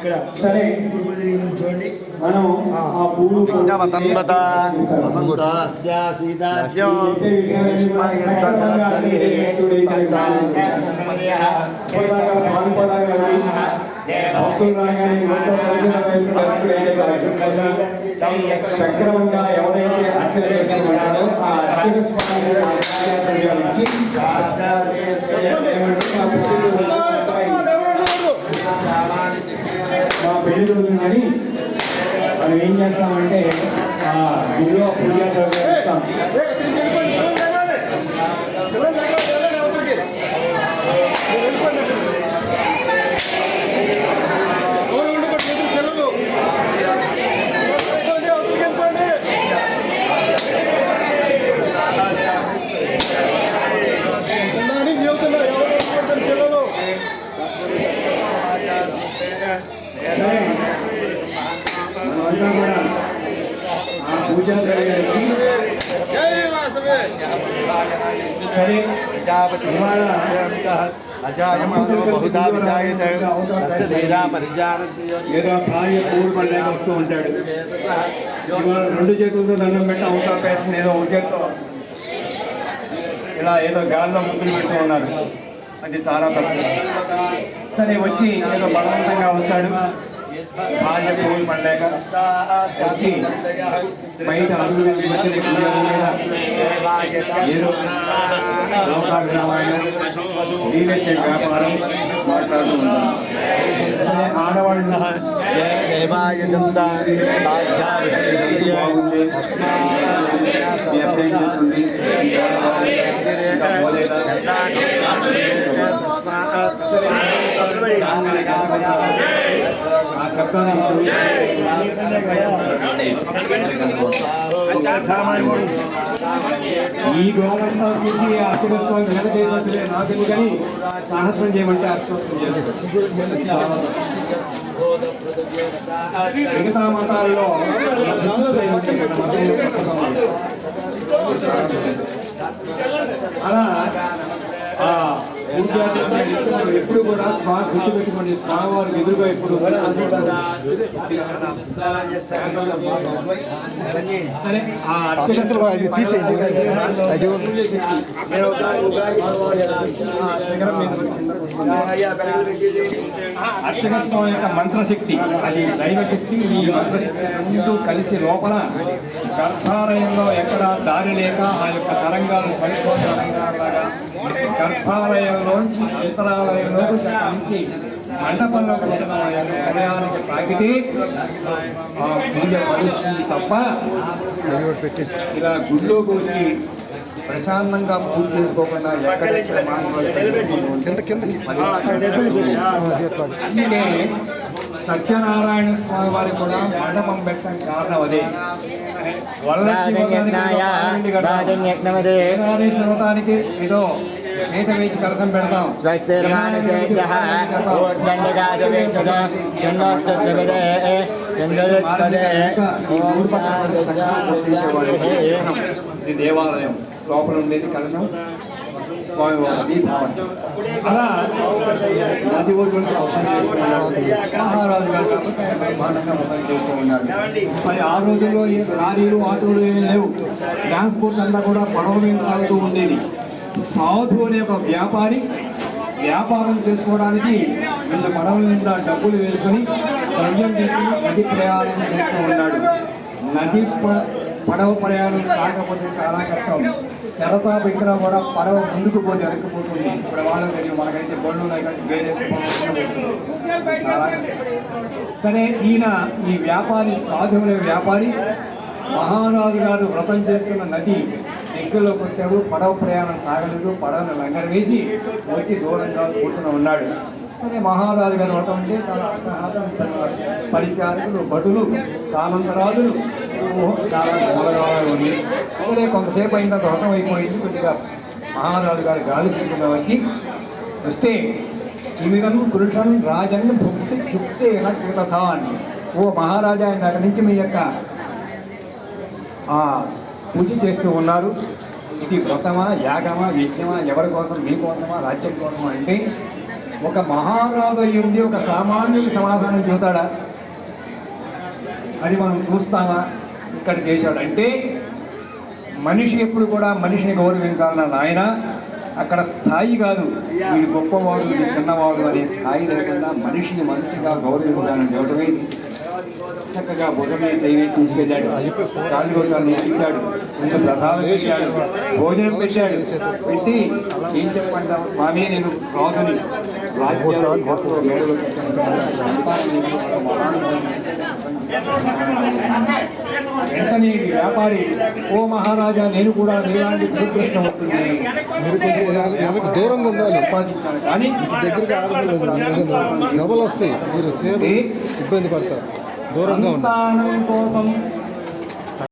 ఇక్కడ సరే చూడండి మనం ఆ పూలు వసంత సీతాజ్యం సక్రమంగా ఎవరైతే అర్చన చేస్తున్నారో ఆ అర్చన మా పెళ్లి రోజు కానీ మనం ఏం చేస్తామంటే ఆ గుడిలో పూజ చేస్తాం. ఏదో భార్య పూలు పడలేక వస్తూ ఉంటాడు. ఇవాళ రెండు చేతులతో దండం పెట్టి అవసరం పేరుని ఏదో ఒక చేతితో ఇలా ఏదో గాల్లో ముద్దులు పెడుతూ ఉన్నారు. అది చాలా తప్పు. సరే వచ్చి ఏదో బలవంతంగా వస్తాడు. భార్య పూలు పడలేక వచ్చి బయట ఏదో వ్యాపారం మాట్లాడుతూ ఉంటారు. ఆడవాళ్ళు ఈ గోవంతా చూసి అర్థవత్వాలు వెనక చేయవచ్చులే నాకెందుకు కానీ సాహసం చేయమంటే అర్థవత్వం మిగతా మతాల్లో అలా ఎప్పుడు కూడా గుర్తుపెట్టుకోండి. స్వామివారికి ఎదురుగా ఎప్పుడు అర్చకత్వం యొక్క మంత్రశక్తి, అది దైవశక్తి. ఈ మంత్రశక్తి ముందు కలిసి లోపల గర్భాలయంలో ఎక్కడ దారి లేక ఆ యొక్క తరంగాలు పరిశోధన తరంగాలాగా గర్భాలయంలోంచి అంతరాలయంలోకి నుంచి మండపంలో కూర్చున్న హృదయానికి తాకితే ఆ పూజ ఫలిస్తుంది తప్ప ఇలా గుళ్ళోకి వచ్చి ప్రశాంతంగా పూజ చేసుకోకుండా ఎక్కడెక్కడ అందుకే సత్యనారాయణ స్వామి వారికి కూడా మండపం పెట్టడం కారణం అదే. శ్రోతానికి ఏదో మేత వేసి కలసం పెడతాం. ఇది దేవాలయం లోపల ఉండేది కలసం. అలా నది ఒడ్డుకి మహారాజు గారు బ్రహ్మాండంగా మొత్తం చేస్తూ ఉన్నారు. మరి ఆ రోజుల్లో లారీలు ఆటోలు ఏమీ లేవు. ట్రాన్స్పోర్ట్ అంతా కూడా పడవ మీద సాగుతూ ఉండేది. సాధు అనే ఒక వ్యాపారి వ్యాపారం చేసుకోవడానికి వీళ్ళ పడవల మీద డబ్బులు వేసుకొని ద్రవ్యం చేసి నది ప్రయాణం చేస్తూ ఉన్నాడు. నది పడవ ప్రయాణం కాకపోతే చాలా కష్టం. తెరతా పెట్టినా కూడా పడవ ముందుకు పోతే వెనక్కిపోతుంది. ఇప్పుడు వాళ్ళకి మనకైతే బళ్ళు వేరే సరే ఈయన ఈ వ్యాపారి సాధువుల వ్యాపారి మహారాజు గారు వ్రతం చేస్తున్న నది దగ్గరలోకి వచ్చాడు. పడవ ప్రయాణం సాగలేదు. పడవను లంగర వేసి వచ్చి దూరంగా కూర్చుని ఉన్నాడు. సరే మహారాజు గారు వ్రతం ఉంటే పరిచారకులు భటులు సామంతరాజులు చాలా ఉంది. సరే కొంతసేపు అయిన వ్రతం అయిపోయింది. కొద్దిగా మహారాజు గారు గాలి కింద వచ్చి వస్తే ఇమిగను పురుషం రాజన్ భుక్తి చుక్తే అని ఓ మహారాజా ఆయన అక్కడి నుంచి మీ యొక్క పూజ చేస్తూ ఉన్నారు. ఇది వ్రతమా యాగమా యజ్ఞమా ఎవరి కోసం మీకోసమా రాజ్యం కోసమా అంటే ఒక మహారాజు అయ్యుండి ఒక సామాన్యుడు సమాధానం చెబుతాడా? అది మనం చూస్తామా? ఇక్కడ చేశాడు అంటే మనిషి ఎప్పుడు కూడా మనిషిని గౌరవించాలన్న నాయన అక్కడ స్థాయి కాదు, వీడు గొప్పవాడు వీడు చిన్నవాడు అనే స్థాయి లేకుండా మనిషిని మనిషిగా గౌరవించాలని చెప్పడమే. చక్కగా భుజమే దైవే తీసుకెళ్ళాడు, కాలుగోసాన్ని ఇచ్చాడు, ముందు ప్రసాదం పెట్టాడు, భోజనం పెట్టాడు. పెట్టి ఏం చెప్పంటావు స్వామి, నేను రాజుని, రాజ్యాలు మేడలు వెంటనే వ్యాపారి, ఓ మహారాజా నేను కూడా నీలాంటి దురదృష్టం వస్తుంది దూరంగా ఉండాలి, కానీ దగ్గరికి ఆడలేదు, డబ్బులు వస్తాయి, మీరు ఇబ్బంది పడతారు, దూరంగా సంతానం కోసం